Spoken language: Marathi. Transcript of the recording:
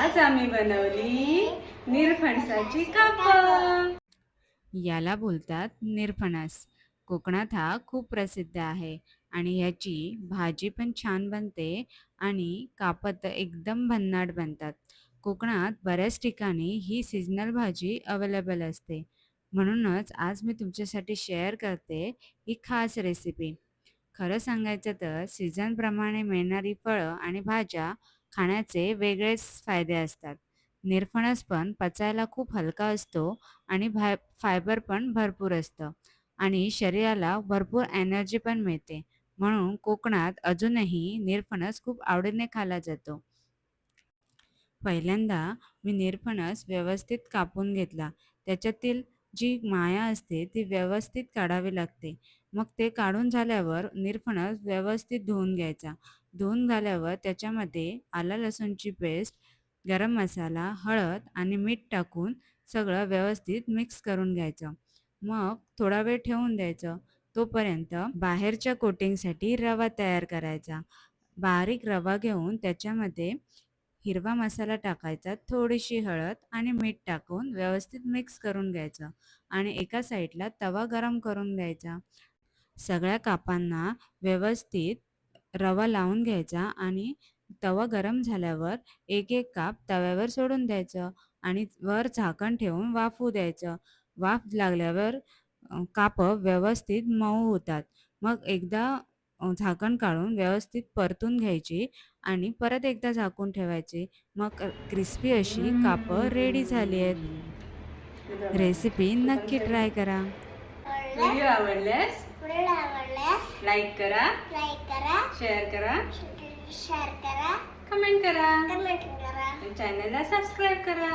आज आम्ही बनवली निरफणसाची कापं. याला बोलतात निरफणस. कोकणात हा खूप प्रसिद्ध आहे आणि ह्याची भाजी पण छान बनते आणि कापं तर एकदम भन्नाट बनतात. कोकणात बऱ्याच ठिकाणी ही सीझनल भाजी अवेलेबल असते. म्हणूनच आज मी तुमच्यासाठी शेअर करते ही खास रेसिपी. खरं सांगायचं तर सीझनप्रमाणे मिळणारी फळं आणि भाज्या खाण्याचे वेगळेच फायदे असतात. निरफणस पण पचायला खूप हलका असतो आणि फायबर पण भरपूर असतं आणि शरीराला भरपूर एनर्जी पण मिळते. म्हणून कोकणात अजूनही निरफणस खूप आवडीने खाल्ला जातो. पहिल्यांदा मी निरफणस व्यवस्थित कापून घेतला. त्याच्यातील जी माया असते ती व्यवस्थित काढावी लागते. मग ते काढून झाल्यावर निरफणस व्यवस्थित धुवून घ्यायचा. धुवून झाल्यावर त्याच्यामध्ये आलं लसूणची पेस्ट, गरम मसाला, हळद आणि मीठ टाकून सगळं व्यवस्थित मिक्स करून घ्यायचं. मग थोडा वेळ ठेवून द्यायचं. तोपर्यंत बाहेरच्या कोटिंगसाठी रवा तयार करायचा. बारीक रवा घेऊन त्याच्यामध्ये हिरवा मसाला टाकायचा, थोडीशी हळद आणि मीठ टाकून व्यवस्थित मिक्स करून घ्यायचं आणि एका साईडला तवा गरम करून द्यायचा. सगळ्या कापांना व्यवस्थित रवा लावून घ्यायचा आणि तवा गरम झाल्यावर एक एक काप तव्यावर सोडून द्यायचं आणि वर झाकण ठेवून वाफू द्यायचं. वाफ लागल्यावर कापं व्यवस्थित मऊ होतात. मग एकदा झाकण काढून व्यवस्थित परतून घ्यायची आणि परत एकदा झाकून ठेवायची. मग क्रिस्पी अशी कापं रेडी झाली आहेत. रेसिपी नक्की ट्राय करा. व्हिडिओ आवडल्यास लाईक करा, शेअर करा, कमेंट करा, चॅनलला सबस्क्राईब करा.